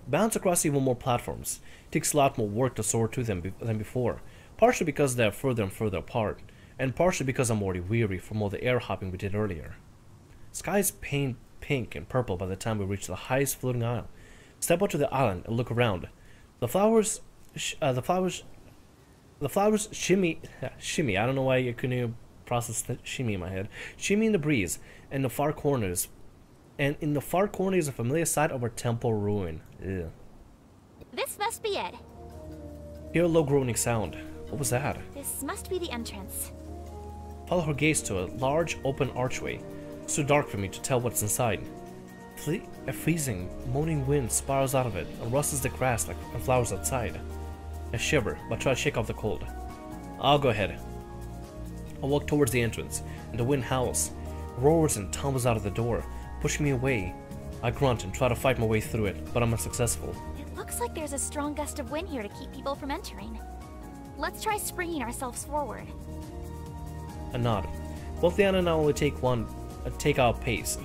bounce across even more platforms. It takes a lot more work to soar to them than before, partially because they are further and further apart, and partially because I'm already weary from all the air hopping we did earlier. Sky is paint pink and purple by the time we reach the highest floating isle. Step onto the island and look around. The flowers shimmy. I don't know why I couldn't even process the shimmy in my head. Shimmy in the breeze, and in the far corners is a familiar sight of our temple ruin. Ew. This must be it. Hear a low groaning sound. What was that? This must be the entrance. Follow her gaze to a large open archway. It's too dark for me to tell what's inside. A freezing, moaning wind spirals out of it and rustles the grass like flowers outside. I shiver, but try to shake off the cold. I'll go ahead. I walk towards the entrance, and the wind howls, roars and tumbles out of the door, pushing me away. I grunt and try to fight my way through it, but I'm unsuccessful. It looks like there's a strong gust of wind here to keep people from entering. Let's try springing ourselves forward. I nod. Both Liana and I only take our place.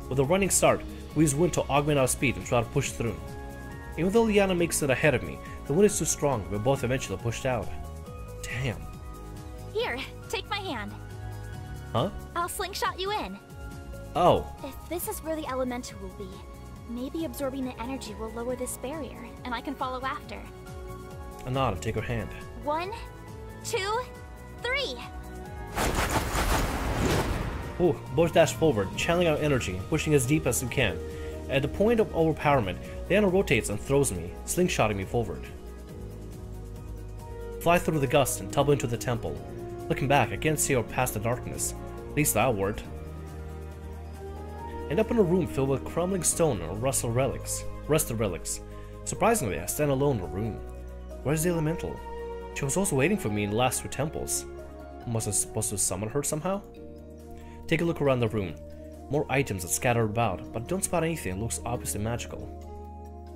With a running start, we use wind to augment our speed and try to push through. Even though Liana makes it ahead of me, the wind is too strong, we're both eventually pushed out. Damn. Here, take my hand. Huh? I'll slingshot you in. Oh. If this is where the elemental will be, maybe absorbing the energy will lower this barrier, and I can follow after. I nod and take her hand. 1, 2, 3! Ooh, both dash forward, channeling our energy, pushing as deep as we can. At the point of overpowerment, Liana rotates and throws me, slingshotting me forward. Fly through the gust and tumble into the temple. Looking back, I can't see or past the darkness. At least that word. End up in a room filled with crumbling stone and rusted relics. Surprisingly, I stand alone in the room. Where's the elemental? She was also waiting for me in the last two temples. Was I supposed to summon her somehow? Take a look around the room. More items are scattered about, but don't spot anything that looks obviously magical.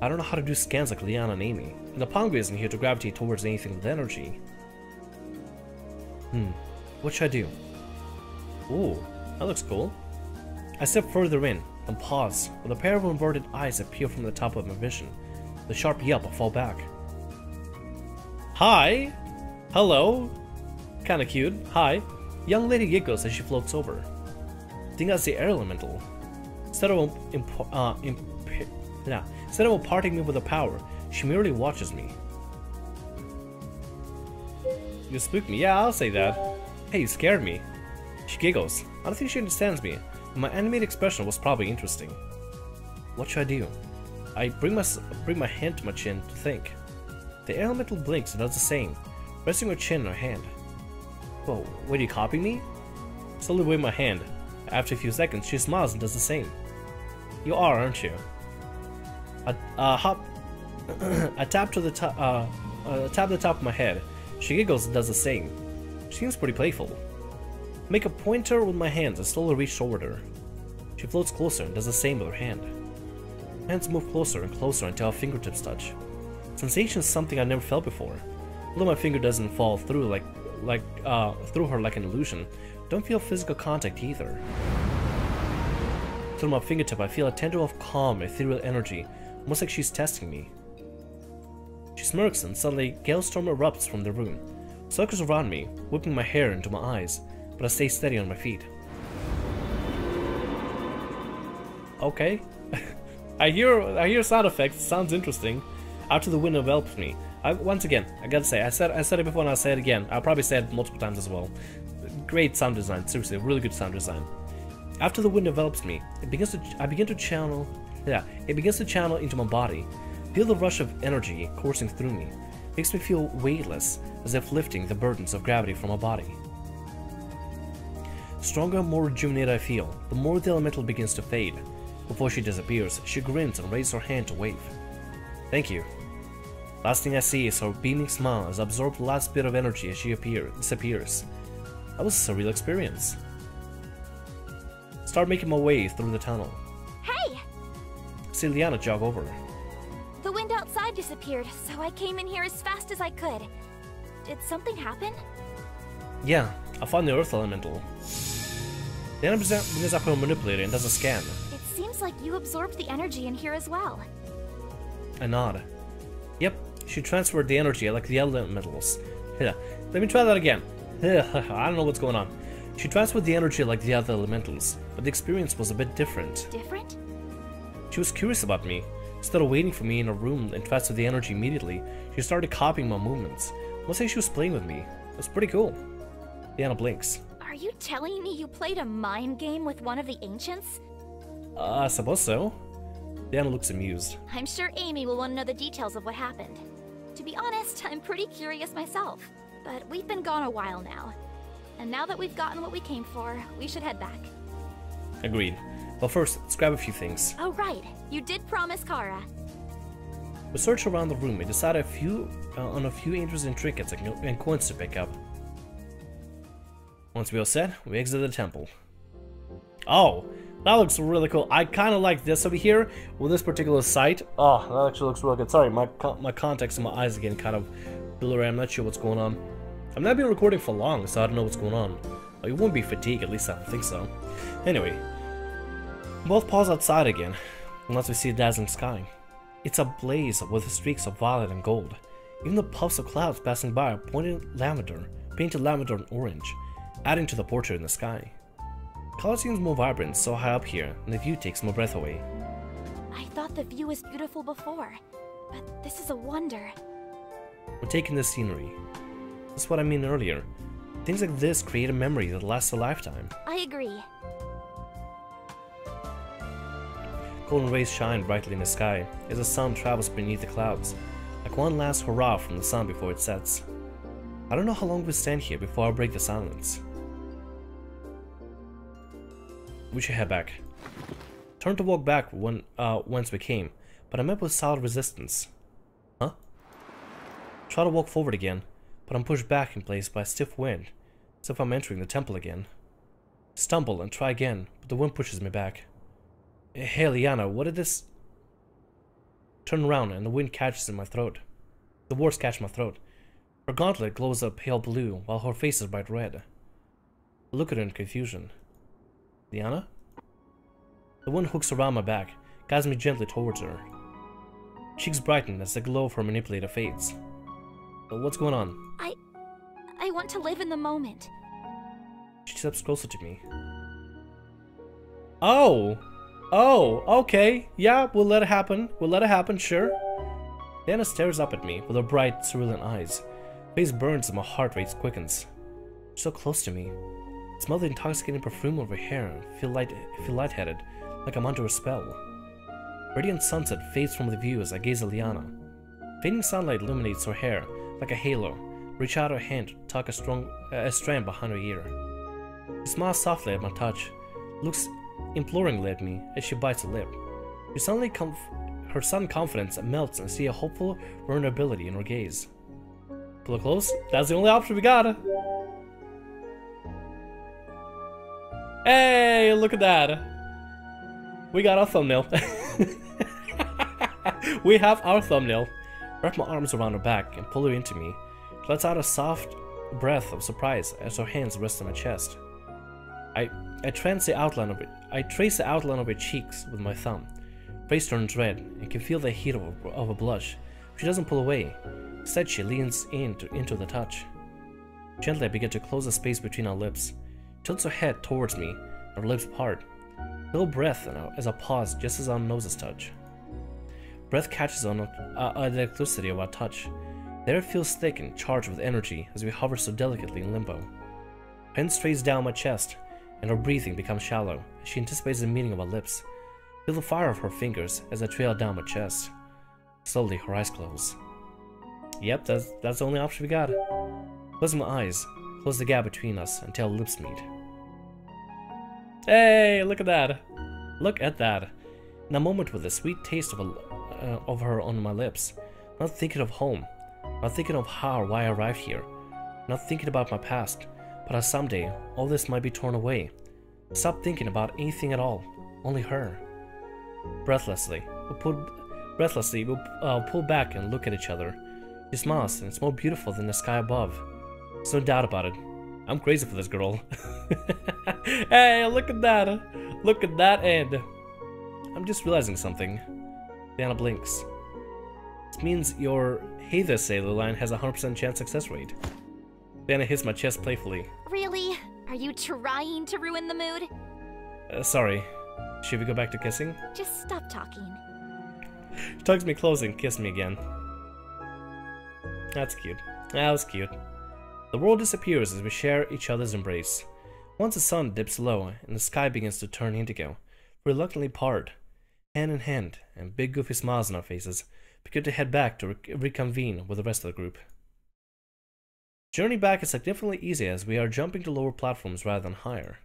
I don't know how to do scans like Liana and Amy, and the Pongu isn't here to gravitate towards anything with energy. What should I do? Ooh, that looks cool. I step further in, and pause, when a pair of inverted eyes appear from the top of my vision. The sharp yelp, I fall back. Hi! Hello! Kinda cute. Hi. Young lady giggles as she floats over. I think that's the air elemental. Instead of imparting me with a power, she merely watches me. You spooked me. Yeah, I'll say that. Hey, you scared me. She giggles. I don't think she understands me, but my animated expression was probably interesting. What should I do? I bring my hand to my chin to think. The air elemental blinks and does the same, resting her chin in her hand. Whoa, wait, you copy me? Slowly wave my hand. After a few seconds, she smiles and does the same. You are, aren't you? I tap the top of my head. She giggles and does the same. She seems pretty playful. Make a pointer with my hands and slowly reach toward her. She floats closer and does the same with her hand. Hands move closer and closer until our fingertips touch. Sensation is something I never felt before. Although my finger doesn't fall through through her like an illusion, don't feel physical contact either. Through my fingertip, I feel a tendril of calm, ethereal energy, almost like she's testing me. She smirks and suddenly Galestorm erupts from the room, circles around me, whipping my hair into my eyes, but I stay steady on my feet. Okay. I hear sound effects, sounds interesting. After the wind envelops me, once again, I gotta say, I said it before and I'll say it again. I'll probably say it multiple times as well. Great sound design, seriously, really good sound design. After the wind envelops me, it begins to channel into my body. Feel the rush of energy coursing through me. Makes me feel weightless, as if lifting the burdens of gravity from my body. Stronger and more rejuvenated I feel, the more the elemental begins to fade. Before she disappears, she grins and raises her hand to wave. Thank you. Last thing I see is her beaming smile as I absorb the last bit of energy as she disappears. That was a surreal experience. Start making my way through the tunnel. Hey! See Liana jog over. The wind outside disappeared, so I came in here as fast as I could. Did something happen? Yeah, I found the earth elemental. Liana brings up her manipulator and does a scan. It seems like you absorbed the energy in here as well. I nod. Yep, she transferred the energy like the elementals. Yeah, let me try that again. I don't know what's going on. She transferred the energy like the other elementals, but the experience was a bit different. Different? She was curious about me. Instead of waiting for me in a room and transfer the energy immediately, she started copying my movements. I must say she was playing with me. It was pretty cool. Diana blinks. Are you telling me you played a mind game with one of the ancients? I suppose so. Diana looks amused. I'm sure Amy will want to know the details of what happened. To be honest, I'm pretty curious myself. But we've been gone a while now. And now that we've gotten what we came for, we should head back. Agreed. But first, let's grab a few things. Oh right, you did promise Kara. We searched around the room and decided on a few interesting trinkets and coins to pick up. Once we were set, we exited the temple. Oh, that looks really cool. I kind of like this over here with this particular site. Oh, that actually looks really good. Sorry, my contacts in my eyes again kind of blurry. I'm not sure what's going on. I've not been recording for long, so I don't know what's going on. Like, it won't be fatigue, at least I don't think so. Anyway, both pause outside again, unless we see a dazzling sky. It's ablaze with streaks of violet and gold. Even the puffs of clouds passing by are painted lavender and orange, adding to the portrait in the sky. Color seems more vibrant so high up here, and the view takes my breath away. I thought the view was beautiful before, but this is a wonder. We're taking the scenery. That's what I mean earlier. Things like this create a memory that lasts a lifetime. I agree. Golden rays shine brightly in the sky as the sun travels beneath the clouds, like one last hurrah from the sun before it sets. I don't know how long we stand here before I break the silence. We should head back. Turned to walk back whence we came, but I met with solid resistance. Huh? Try to walk forward again, but I'm pushed back in place by a stiff wind, as if I'm entering the temple again. Stumble and try again, but the wind pushes me back. Hey Liana, what did this... Turn around and the wind catches in my throat. The words catch my throat. Her gauntlet glows a pale blue, while her face is bright red. I look at her in confusion. Liana? The wind hooks around my back, guides me gently towards her. Cheeks brighten as the glow of her manipulator fades. What's going on? I want to live in the moment. She steps closer to me. Oh, okay. Yeah, we'll let it happen. Sure. Diana stares up at me with her bright, cerulean eyes. Face burns and my heart rate quickens. She's so close to me. Smell the intoxicating perfume of her hair and feel lightheaded, like I'm under a spell. Radiant sunset fades from the view as I gaze at Liana. Fading sunlight illuminates her hair like a halo. Reach out her hand to tuck a strand behind her ear. She smiles softly at my touch, looks imploringly at me as she bites a lip. Her sudden confidence melts and I see a hopeful vulnerability in her gaze. Pull her close? That's the only option we got! Hey, look at that! We got our thumbnail. We have our thumbnail. Wrap my arms around her back and pull her into me. She lets out a soft breath of surprise as her hands rest on my chest. I trace the outline of her cheeks with my thumb. Face turns red and can feel the heat of a blush. She doesn't pull away. Instead, she leans into the touch. Gently, I begin to close the space between our lips. She tilts her head towards me, and her lips part. No breath as I pause just as our noses touch. Breath catches on the electricity of our touch. The air feels thick and charged with energy as we hover so delicately in limbo. Her hand strays down my chest, and her breathing becomes shallow as she anticipates the meeting of our lips. Feel the fire of her fingers as I trail down my chest. Slowly, her eyes close. Yep, that's the only option we got. Closing my eyes, close the gap between us until our lips meet. Hey, look at that! Look at that! In a moment with a sweet taste of her on my lips, not thinking of home, not thinking of how or why I arrived here, not thinking about my past, but how someday all this might be torn away. Stop thinking about anything at all, only her. Breathlessly, we pull back and look at each other. She smiles, and it's more beautiful than the sky above. There's no doubt about it. I'm crazy for this girl. Hey, look at that! Look at that end! I'm just realizing something. Diana blinks. This means your "Hey there, Sailor" line has a 100% chance success rate. Diana hits my chest playfully. Really? Are you trying to ruin the mood? Sorry. Should we go back to kissing? Just stop talking. She tugs me close and kisses me again. That's cute. That was cute. The world disappears as we share each other's embrace. Once the sun dips low and the sky begins to turn indigo, we reluctantly part, hand in hand, and big goofy smiles on our faces, begin to head back to reconvene with the rest of the group. Journey back is significantly easier as we are jumping to lower platforms rather than higher.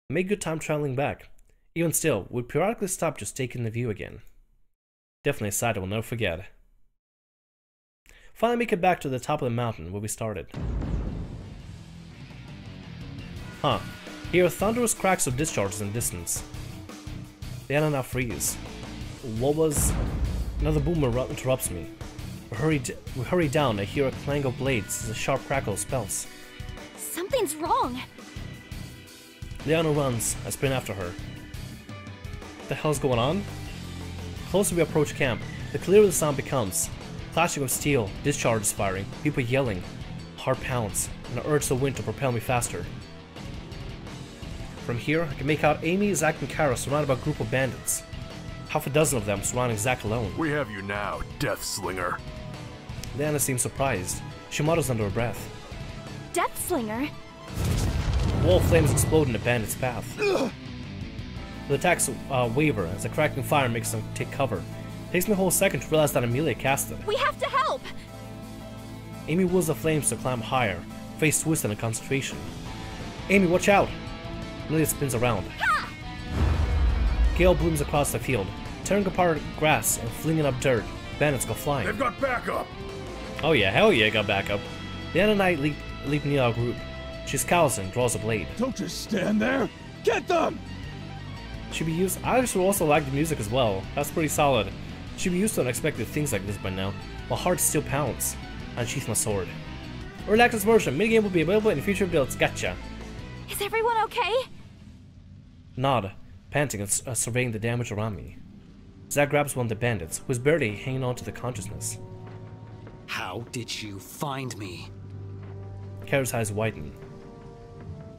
We make good time traveling back. Even still, we periodically stop just taking the view again. Definitely a sight I will never forget. Finally make it back to the top of the mountain where we started. Huh. Hear thunderous cracks of discharges in the distance. The Anna now freeze. What was... Another boomer interrupts me. We hurry down. I hear a clang of blades as a sharp crackle of spells. Something's wrong. Liana runs. I sprint after her. What the hell's going on? The closer we approach camp, the clearer the sound becomes. Clashing of steel, discharges firing, people yelling, hard pounds, and an urge of the wind to propel me faster. From here, I can make out Amy, Zack, and Kara surrounded by a group of bandits. Half a dozen of them surrounding Zack alone. We have you now, Death Slinger. Liana seems surprised. She mutters under her breath. Death Slinger? Wall flames explode in the bandit's path. The attacks waver as the cracking fire makes them take cover. It takes me a whole second to realize that Amelia cast it. We have to help! Amy wills the flames to climb higher, face twisted in concentration. Amy, watch out! Amelia spins around. Ha! Gale blooms across the field, tearing apart grass and flinging up dirt. Bandits go flying. They've got backup! Oh yeah, hell yeah, got backup. Liana and I leap near our group. She scowls and draws a blade. Don't just stand there! Get them! Should be used. I actually also like the music as well. That's pretty solid. Should be used to unexpected things like this by now. My heart still pounds. I unsheath my sword. Early access version. Minigame will be available in future builds. Gotcha. Is everyone okay? Nod, panting and surveying the damage around me. Zack grabs one of the bandits, who is barely hanging on to the consciousness. How did you find me? Kara's eyes widen.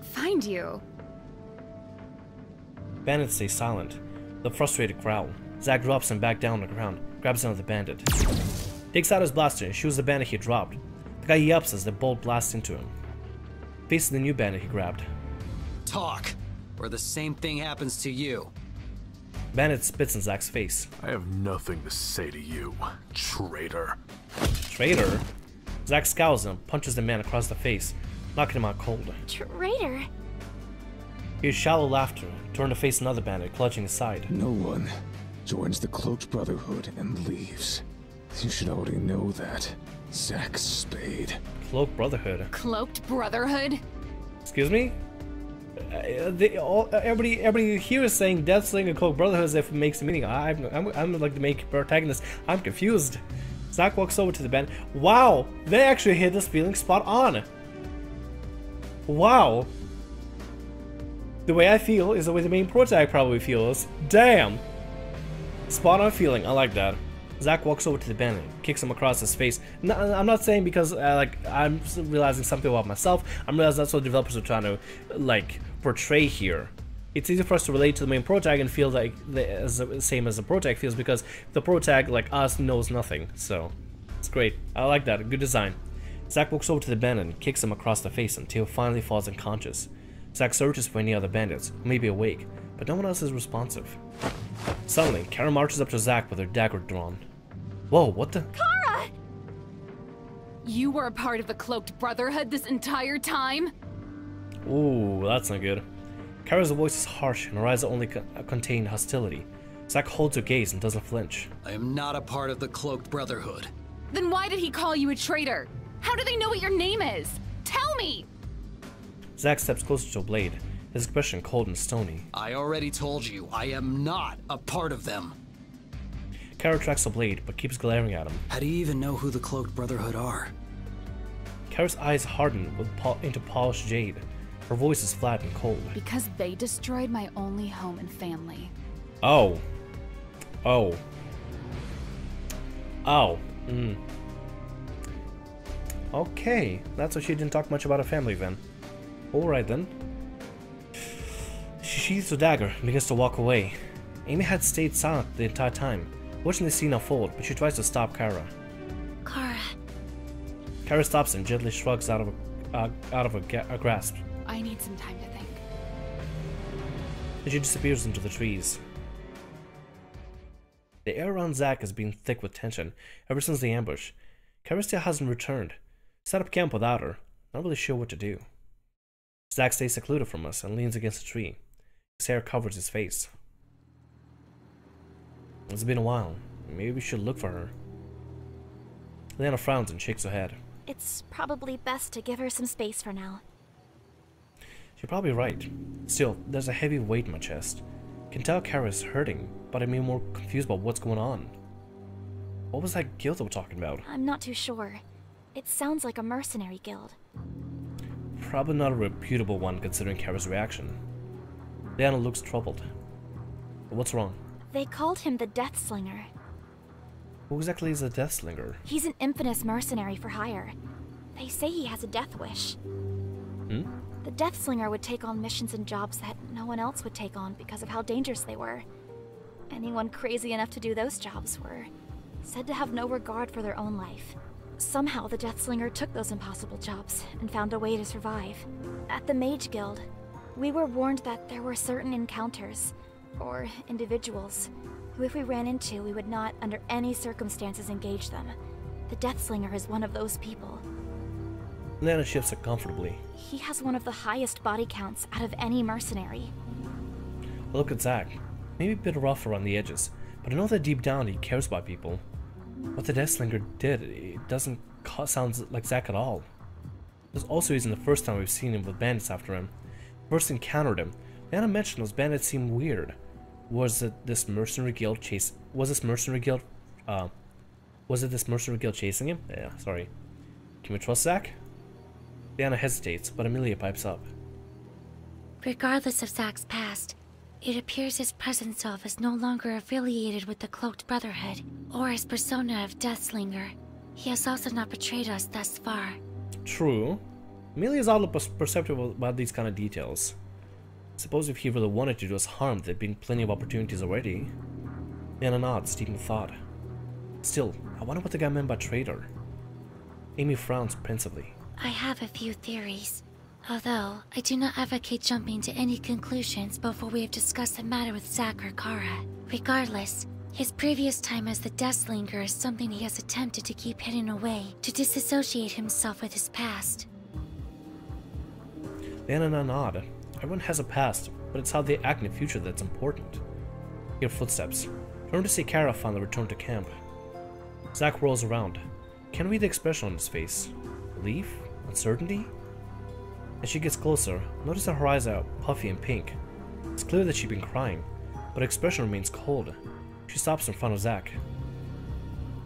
Find you? Bandits stay silent. The frustrated growl. Zack drops him back down on the ground, grabs another bandit. Takes out his blaster and shoots the bandit he dropped. The guy yelps as the bolt blasts into him. Faces the new bandit he grabbed. Talk, or the same thing happens to you. Bandit spits in Zack's face. I have nothing to say to you, traitor. Traitor? Zack scowls and punches the man across the face, knocking him out cold. Traitor? He hears shallow laughter, turned to face another bandit, clutching his side. No one joins the Cloaked Brotherhood and leaves. You should already know that. Zack Spade. Cloak Brotherhood. Cloaked Brotherhood? Excuse me? Everybody here is saying Death Slinger and Cloak Brotherhood as if it makes a meaning. I'm like the main protagonist. I'm confused. Zack walks over to the band. Wow! They actually hit this feeling spot on! Wow! The way I feel is the way the main protag probably feels. Damn! Spot on feeling, I like that. Zack walks over to the bandit, kicks him across his face. No, I'm not saying because I'm realizing something about myself. I'm realizing that's what developers are trying to portray here. It's easy for us to relate to the main protag and feel like the same as the protag feels because the protag, like us, knows nothing. So it's great. I like that. Good design. Zack walks over to the bandit and kicks him across the face until he finally falls unconscious. Zack searches for any other bandits who may be awake, but no one else is responsive. Suddenly, Kara marches up to Zack with her dagger drawn. Whoa, what the? Kara! You were a part of the Cloaked Brotherhood this entire time? Ooh, that's not good. Kara's voice is harsh and her eyes only contain hostility. Zack holds her gaze and doesn't flinch. I am not a part of the Cloaked Brotherhood. Then why did he call you a traitor? How do they know what your name is? Tell me! Zack steps closer to a blade, his expression cold and stony. I already told you, I am not a part of them. Kara tracks the blade, but keeps glaring at him. How do you even know who the Cloaked Brotherhood are? Kara's eyes harden into polished jade. Her voice is flat and cold. Because they destroyed my only home and family. Oh. Oh. Oh. Okay, that's why she didn't talk much about her family then. Alright then. She sheathes her dagger and begins to walk away. Amy had stayed silent the entire time, watching the scene unfold, but she tries to stop Kara. Kara. Kara stops and gently shrugs out of her grasp. I need some time to think. Then she disappears into the trees. The air around Zack has been thick with tension ever since the ambush. Kara still hasn't returned. Set up camp without her. Not really sure what to do. Zack stays secluded from us and leans against a tree. His hair covers his face. It's been a while. Maybe we should look for her. Lyanna frowns and shakes her head. It's probably best to give her some space for now. You're probably right. Still, there's a heavy weight in my chest. Can tell Kara's hurting, but I'm more confused about what's going on. What was that guild that we're talking about? I'm not too sure. It sounds like a mercenary guild. Probably not a reputable one considering Kara's reaction. Lyanna looks troubled. What's wrong? They called him the Deathslinger. Who exactly is a Deathslinger? He's an infamous mercenary for hire. They say he has a death wish. The Deathslinger would take on missions and jobs that no one else would take on because of how dangerous they were. Anyone crazy enough to do those jobs were said to have no regard for their own life. Somehow the Deathslinger took those impossible jobs and found a way to survive. At the Mage Guild, we were warned that there were certain encounters, or individuals, who if we ran into, we would not under any circumstances engage them. The Deathslinger is one of those people. Lyanna shifts uncomfortably. He has one of the highest body counts out of any mercenary. I look at Zack. Maybe a bit rough around the edges, but I know that deep down he cares about people. What the Deathslinger did, it doesn't sound like Zack at all. This also isn't the first time we've seen him with bandits after him. First encountered him, Lyanna mentioned those bandits seemed weird. Was it this mercenary guild chasing him? Yeah, sorry. Can we trust Zack? Lyanna hesitates, but Amelia pipes up. Regardless of Zack's past, it appears his present self is no longer affiliated with the Cloaked Brotherhood, or his persona of Deathslinger. He has also not betrayed us thus far. True. Amelia's oddly perceptive about these kind of details. Suppose if he really wanted to do us harm, there'd been plenty of opportunities already. Lyanna nods, deep in thought. Still, I wonder what the guy meant by traitor. Amy frowns pensively. I have a few theories. Although, I do not advocate jumping to any conclusions before we have discussed the matter with Zack or Kara. Regardless, his previous time as the Deathslinger is something he has attempted to keep hidden away, to disassociate himself with his past. Lyanna nod. Everyone has a past, but it's how they act in the future that's important. Hear footsteps. Turn to see Kara finally return to camp. Zack rolls around. Can't read the expression on his face. Relief? Uncertainty? As she gets closer, notice that her eyes are puffy and pink. It's clear that she's been crying, but her expression remains cold. She stops in front of Zack.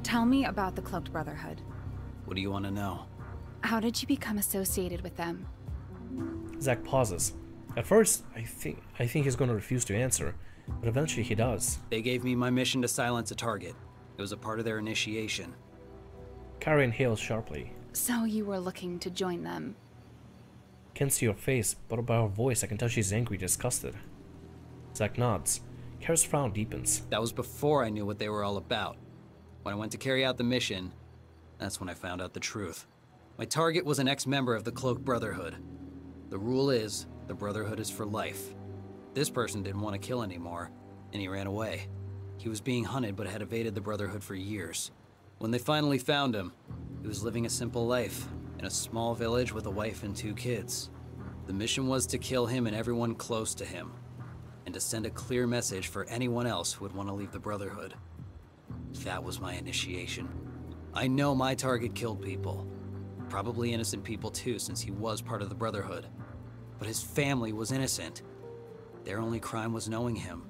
Tell me about the Cloaked Brotherhood. What do you want to know? How did you become associated with them? Zack pauses. At first, I think he's going to refuse to answer, but eventually he does. They gave me my mission to silence a target. It was a part of their initiation. Kara inhales sharply. So you were looking to join them? Can't see her face, but by her voice I can tell she's angry, disgusted. Zack nods. Kara's frown deepens. That was before I knew what they were all about. When I went to carry out the mission, that's when I found out the truth. My target was an ex-member of the Cloaked Brotherhood. The rule is, the Brotherhood is for life. This person didn't want to kill anymore, and he ran away. He was being hunted but had evaded the Brotherhood for years. When they finally found him, he was living a simple life, in a small village with a wife and 2 kids. The mission was to kill him and everyone close to him, and to send a clear message for anyone else who would want to leave the Brotherhood. That was my initiation. I know my target killed people. Probably innocent people too, since he was part of the Brotherhood. But his family was innocent. Their only crime was knowing him.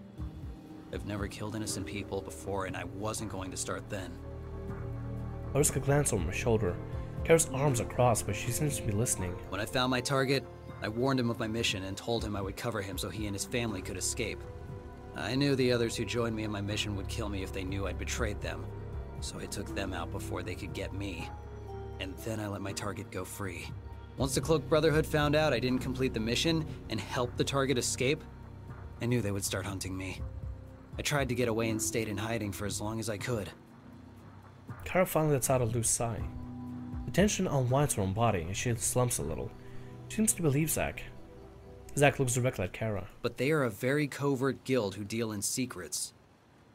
I've never killed innocent people before, and I wasn't going to start then. I risk a glance over my shoulder. Kara's arms are crossed, but she seems to be listening. When I found my target, I warned him of my mission and told him I would cover him so he and his family could escape. I knew the others who joined me in my mission would kill me if they knew I'd betrayed them. So I took them out before they could get me. And then I let my target go free. Once the Cloaked Brotherhood found out I didn't complete the mission and help the target escape, I knew they would start hunting me. I tried to get away and stayed in hiding for as long as I could. Kara finally lets out a loose sigh. The tension unwinds her own body and she slumps a little. She seems to believe Zack. Zack looks directly at Kara. But they are a very covert guild who deal in secrets.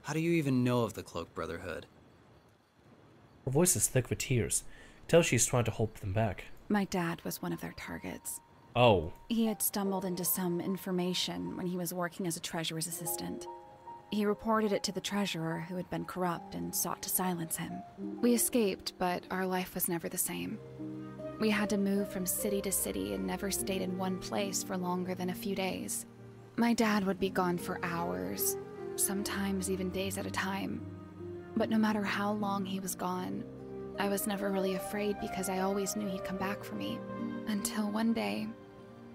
How do you even know of the Cloaked Brotherhood? Her voice is thick with tears. Tell she's trying to hold them back. My dad was one of their targets. Oh. He had stumbled into some information when he was working as a treasurer's assistant. He reported it to the treasurer, who had been corrupt and sought to silence him. We escaped, but our life was never the same. We had to move from city to city and never stayed in one place for longer than a few days. My dad would be gone for hours, sometimes even days at a time. But no matter how long he was gone, I was never really afraid because I always knew he'd come back for me. Until one day,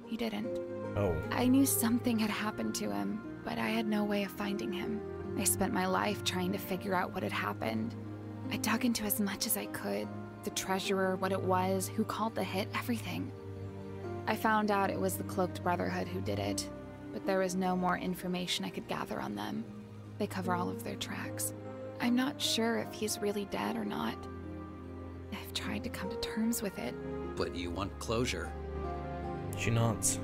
he didn't. Oh. I knew something had happened to him, but I had no way of finding him. I spent my life trying to figure out what had happened. I dug into as much as I could. The treasurer, what it was, who called the hit, everything. I found out it was the Cloaked Brotherhood who did it, but there was no more information I could gather on them. They cover all of their tracks. I'm not sure if he's really dead or not. I've tried to come to terms with it. But you want closure. She nods.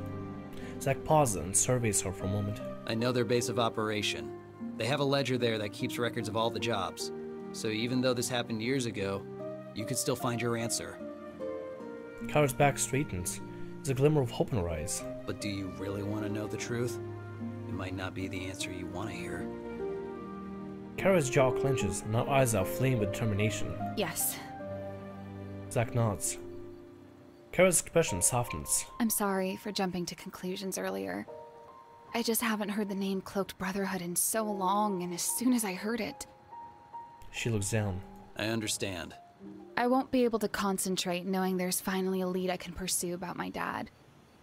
Zack pauses and surveys her for a moment. I know their base of operation. They have a ledger there that keeps records of all the jobs. So even though this happened years ago, you could still find your answer. Kara's back straightens. There's a glimmer of hope in her eyes. But do you really want to know the truth? It might not be the answer you want to hear. Kara's jaw clenches and her eyes are aflame with determination. Yes. Zack nods. Kara's expression softens. I'm sorry for jumping to conclusions earlier. I just haven't heard the name Cloaked Brotherhood in so long, and as soon as I heard it... She looks down. I understand. I won't be able to concentrate knowing there's finally a lead I can pursue about my dad.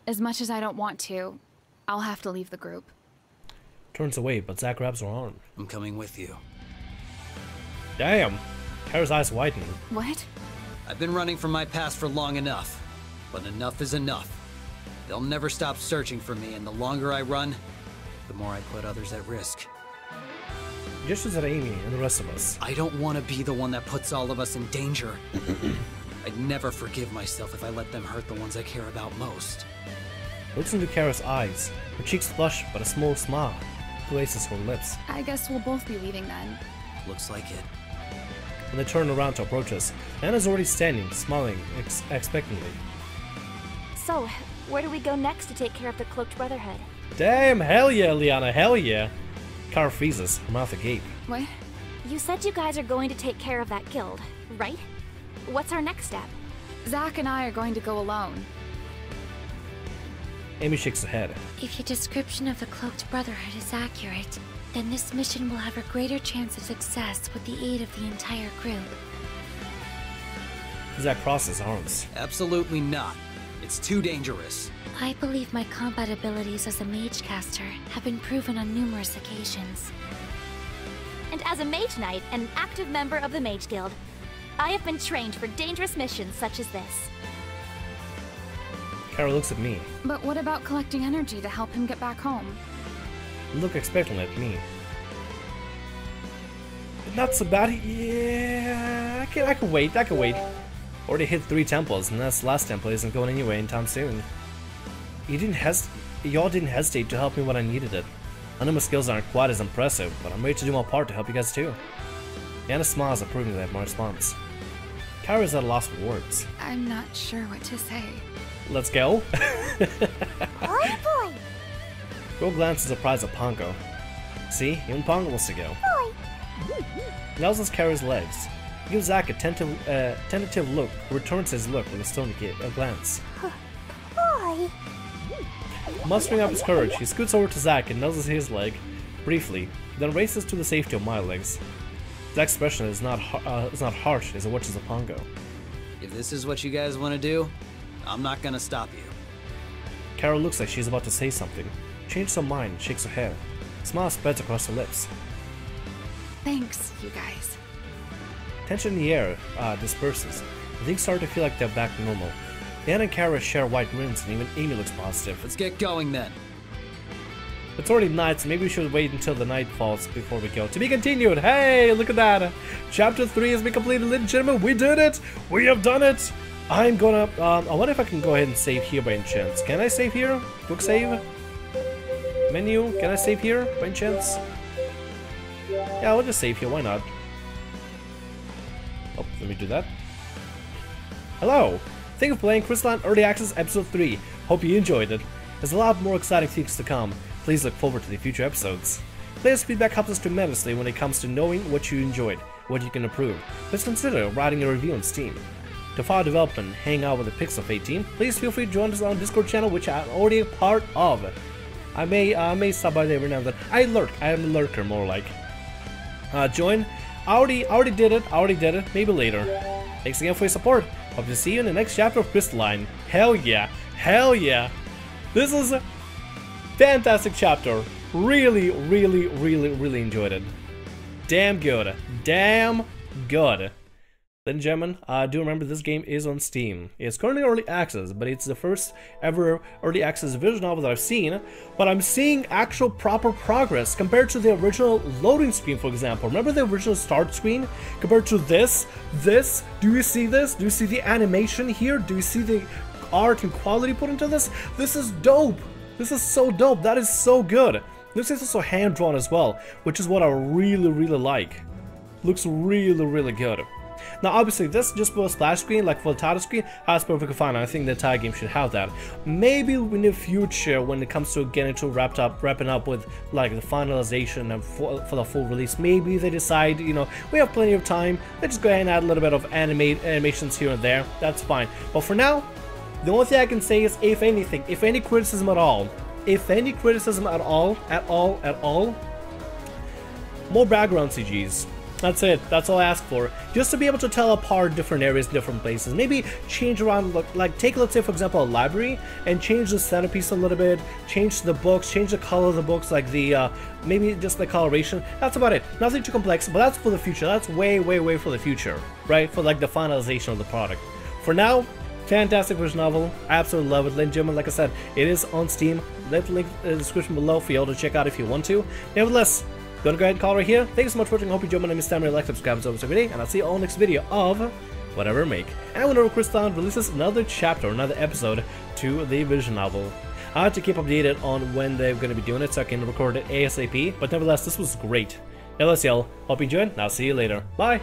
As much as I don't want to, I'll have to leave the group. Turns away, but Zack grabs her arm. I'm coming with you. Damn! Kara's eyes widen. What? I've been running from my past for long enough. But enough is enough. They'll never stop searching for me, and the longer I run, the more I put others at risk. Gestures at Amy and the rest of us. I don't want to be the one that puts all of us in danger. I'd never forgive myself if I let them hurt the ones I care about most. Looks into Kara's eyes. Her cheeks flush, but a small smile graces her lips. I guess we'll both be leaving then. Looks like it. When they turn around to approach us, Anna's already standing, smiling expectantly. So, where do we go next to take care of the Cloaked Brotherhood? Damn, hell yeah, Liana, hell yeah! Kara freezes, her mouth agape. What? You said you guys are going to take care of that guild, right? What's our next step? Zack and I are going to go alone. Amy shakes her head. If your description of the Cloaked Brotherhood is accurate, then this mission will have a greater chance of success with the aid of the entire group. Zack crosses his arms. Absolutely not. It's too dangerous. I believe my combat abilities as a mage caster have been proven on numerous occasions. And as a Mage-Knight and an active member of the Mage Guild, I have been trained for dangerous missions such as this. Kara looks at me. But what about collecting energy to help him get back home? Look expectantly at me. Not so bad. Yeah, I can wait. Already hit 3 temples, and this last temple isn't going anywhere anytime soon. Y'all didn't hesitate to help me when I needed it. I know my skills aren't quite as impressive, but I'm ready to do my part to help you guys too. Anna smiles approvingly at my response. Kara's at a loss for words. I'm not sure what to say. Let's go. Oh boy! Girl glances surprised at Pongo. See, even Pongo wants to go. He nuzzles Kara's legs. He gives Zack a tentative look, who returns his look with a stony glance. Boy! Mustering up his courage, he scoots over to Zack and nuzzles his leg briefly, then races to the safety of my legs. Zack's expression is not harsh as it watches the Pongo. If this is what you guys want to do, I'm not gonna stop you. Kara looks like she's about to say something, changes her mind, shakes her head. A smile spreads across her lips. Thanks, you guys. Tension in the air disperses. Things start to feel like they're back to normal. Dan and Kara share white grins, and even Amy looks positive. Let's get going then. It's already night, so maybe we should wait until the night falls before we go. To be continued! Hey, look at that! Chapter 3 has been completed, ladies and gentlemen. We did it! We have done it! I'm gonna... I wonder if I can go ahead and save here by any chance. Can I save here? Quick save? Menu? Can I save here by any chance? Yeah, I'll just save here. Why not? Oh, let me do that. Hello! Thank you for playing Crystalline Early Access Episode 3. Hope you enjoyed it. There's a lot more exciting things to come. Please look forward to the future episodes. Players' feedback helps us tremendously when it comes to knowing what you enjoyed, what you can improve. Please consider writing a review on Steam. To follow development and hang out with the Pixel Fate team, please feel free to join us on Discord channel, which I'm already a part of. I may stop by there every now and then. I lurk. I am a lurker, more like. Join. I already did it. Maybe later. Thanks again for your support. Hope to see you in the next chapter of Crystalline. Hell yeah. Hell yeah. This is a fantastic chapter. Really enjoyed it. Damn good. Damn good. Ladies and gentlemen, do remember this game is on Steam. It's currently early access, but it's the first ever early access visual novel that I've seen. But I'm seeing actual proper progress compared to the original loading screen, for example. Remember the original start screen compared to this? Do you see this? Do you see the animation here? Do you see the art and quality put into this? This is dope. This is so dope. That is so good. This is also hand drawn as well, which is what I really like. Looks really good. Now obviously this just for a splash screen, like for the title screen, that's perfectly fine. I think the entire game should have that. Maybe in the future when it comes to getting to wrapping up with like the finalization and for the full release, maybe they decide, you know, we have plenty of time, let's just go ahead and add a little bit of animations here and there. That's fine. But for now, the only thing I can say is, if anything, if any criticism at all, more background CGs. That's it. That's all I ask for. Just to be able to tell apart different areas, different places. Maybe change around, like take, let's say for example, a library and change the centerpiece a little bit, change the books, change the color of the books, like the, maybe just the coloration. That's about it. Nothing too complex, but that's for the future. That's way for the future, right? For like the finalization of the product. For now, fantastic visual novel. I absolutely love it. Ladies and gentlemen, like I said, it is on Steam. Let the link in the description below for you all to check out if you want to. Nevertheless, gonna go ahead and call right here. Thank you so much for watching. I hope you enjoyed. My name is Thamriyell. Like, subscribe, and every day, and I'll see you all next video of whatever I make. And whenever Crystalline releases another chapter, another episode to the visual novel, I have to keep updated on when they're going to be doing it so I can record it ASAP. But nevertheless, this was great. Nevertheless, y'all, hope you enjoyed, and I'll see you later. Bye!